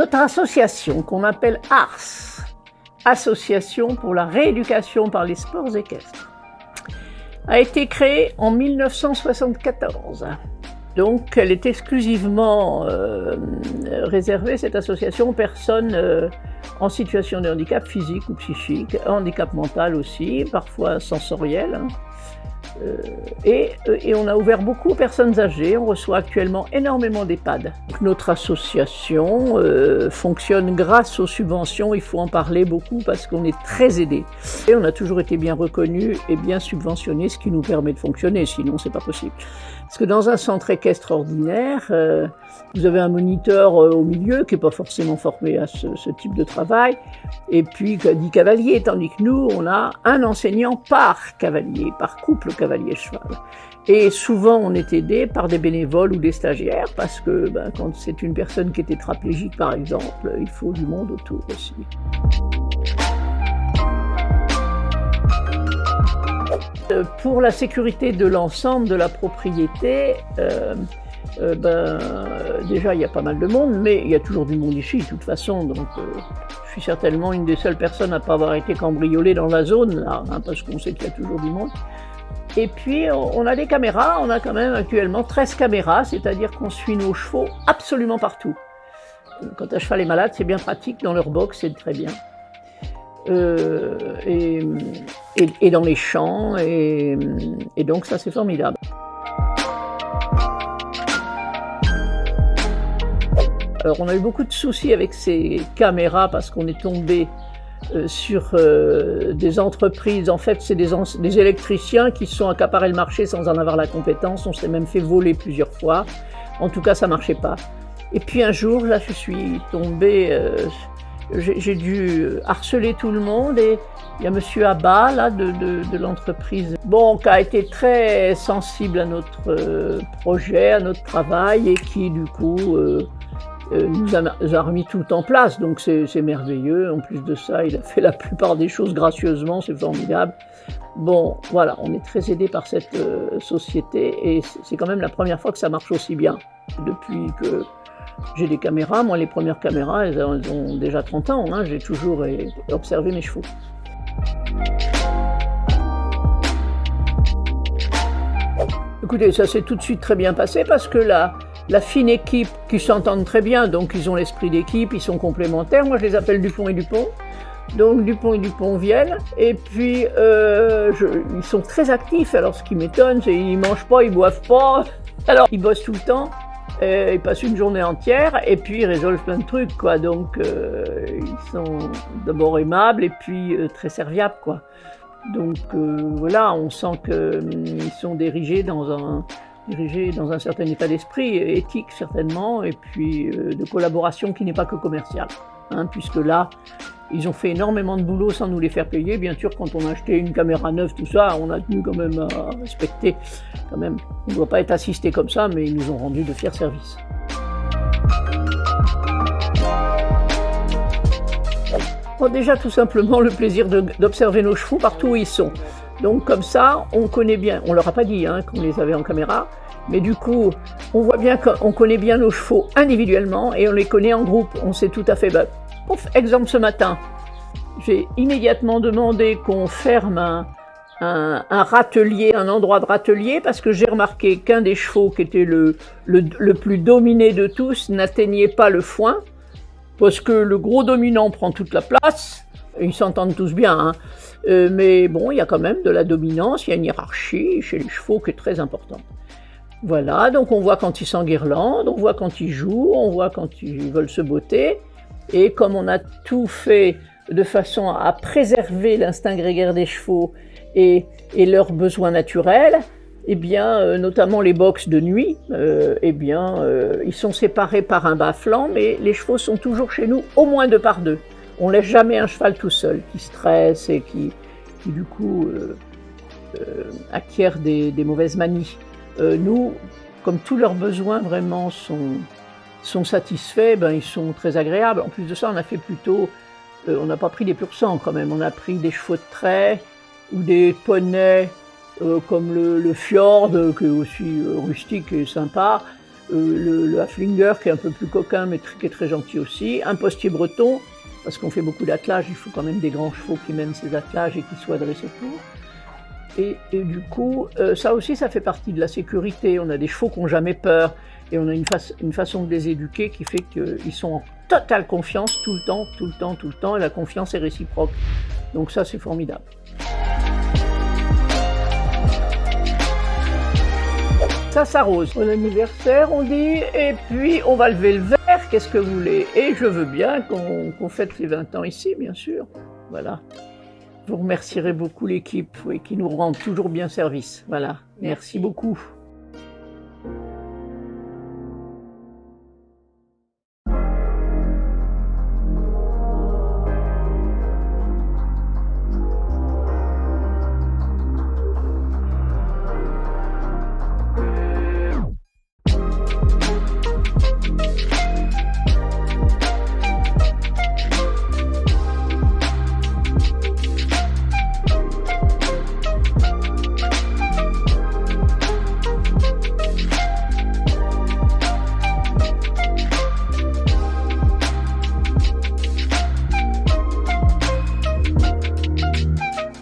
Notre association, qu'on appelle ARS, Association pour la rééducation par les sports équestres, a été créée en 1974. Donc, elle est exclusivement réservée, cette association, aux personnes en situation de handicap physique ou psychique, handicap mental aussi, parfois sensoriel. Et on a ouvert beaucoup aux personnes âgées. On reçoit actuellement énormément d'EHPAD. Notre association fonctionne grâce aux subventions. Il faut en parler beaucoup parce qu'on est très aidés. Et on a toujours été bien reconnus et bien subventionnés, ce qui nous permet de fonctionner. Sinon, c'est pas possible. Parce que dans un centre équestre ordinaire, vous avez un moniteur au milieu qui n'est pas forcément formé à ce type de travail, et puis 10 cavaliers, tandis que nous, on a un enseignant par cavalier, par couple cavalier-cheval. Et souvent, on est aidé par des bénévoles ou des stagiaires, parce que quand c'est une personne qui est tétraplégique, par exemple, il faut du monde autour aussi. Pour la sécurité de l'ensemble de la propriété, déjà il y a pas mal de monde, mais il y a toujours du monde ici de toute façon, donc je suis certainement une des seules personnes à ne pas avoir été cambriolée dans la zone là, parce qu'on sait qu'il y a toujours du monde. Et puis on a des caméras, on a quand même actuellement 13 caméras, c'est-à-dire qu'on suit nos chevaux absolument partout. Quand un cheval est malade, c'est bien pratique, dans leur box c'est très bien. Et dans les champs, et donc ça c'est formidable. Alors on a eu beaucoup de soucis avec ces caméras parce qu'on est tombé sur des entreprises, en fait c'est des électriciens qui se sont accaparés le marché sans en avoir la compétence, on s'est même fait voler plusieurs fois, en tout cas ça marchait pas. Et puis un jour là je suis tombée, j'ai dû harceler tout le monde et il y a monsieur Abba là, de l'entreprise, qui a été très sensible à notre projet, à notre travail et qui du coup nous a remis tout en place, donc c'est merveilleux. En plus de ça, il a fait la plupart des choses gracieusement, c'est formidable. Bon, voilà, on est très aidé par cette société et c'est quand même la première fois que ça marche aussi bien. Depuis que j'ai des caméras, moi les premières caméras, elles ont déjà 30 ans, j'ai toujours observé mes chevaux. Écoutez, ça s'est tout de suite très bien passé parce que la fine équipe qui s'entendent très bien, donc ils ont l'esprit d'équipe, ils sont complémentaires. Moi je les appelle Dupont et Dupont. Donc Dupont et Dupont viennent et puis ils sont très actifs. Alors ce qui m'étonne, c'est qu'ils mangent pas, ils boivent pas. Alors ils bossent tout le temps. Ils passent une journée entière et puis ils résolvent plein de trucs, quoi. Donc ils sont d'abord aimables et puis très serviables, quoi. Donc voilà, on sent qu'ils sont dirigés dans un certain état d'esprit, éthique certainement, et puis de collaboration qui n'est pas que commerciale, puisque là, ils ont fait énormément de boulot sans nous les faire payer. Bien sûr, quand on a acheté une caméra neuve, tout ça, on a tenu quand même à respecter. Quand même, on ne doit pas être assisté comme ça, mais ils nous ont rendu de fiers services. Bon, déjà, tout simplement, le plaisir d'observer nos chevaux partout où ils sont. Donc comme ça, on connaît bien, on leur a pas dit qu'on les avait en caméra, mais du coup, on voit bien qu'on connaît bien nos chevaux individuellement et on les connaît en groupe. On sait tout à fait. Exemple ce matin, j'ai immédiatement demandé qu'on ferme un râtelier, un endroit de râtelier, parce que j'ai remarqué qu'un des chevaux qui était le plus dominé de tous n'atteignait pas le foin, parce que le gros dominant prend toute la place. Ils s'entendent tous bien, mais bon, il y a quand même de la dominance, il y a une hiérarchie chez les chevaux qui est très importante. Voilà, donc on voit quand ils s'enguirlandent, on voit quand ils jouent, on voit quand ils veulent se botter. Et comme on a tout fait de façon à préserver l'instinct grégaire des chevaux et leurs besoins naturels, notamment les boxes de nuit, ils sont séparés par un bas-flanc, mais les chevaux sont toujours chez nous au moins 2 par 2. On laisse jamais un cheval tout seul, qui stresse et qui du coup acquiert des mauvaises manies. Nous, comme tous leurs besoins vraiment sont satisfaits, ils sont très agréables. En plus de ça, on a fait plutôt, on n'a pas pris des pur sang quand même, on a pris des chevaux de trait ou des poneys comme le Fjord, qui est aussi rustique et sympa, le Haflinger qui est un peu plus coquin mais qui est très gentil aussi, un postier breton, parce qu'on fait beaucoup d'attelages, il faut quand même des grands chevaux qui mènent ces attelages et qui soient dressés pour. Et du coup, ça aussi, ça fait partie de la sécurité. On a des chevaux qui n'ont jamais peur et on a une façon de les éduquer qui fait qu'ils sont en totale confiance tout le temps, tout le temps, tout le temps, et la confiance est réciproque. Donc ça, c'est formidable. Ça s'arrose. Bon anniversaire, on dit, et puis on va lever le verre, qu'est-ce que vous voulez? Et je veux bien qu'on fête les 20 ans ici, bien sûr. Voilà. Vous remercierez beaucoup l'équipe qui nous rend toujours bien service. Voilà. Merci beaucoup.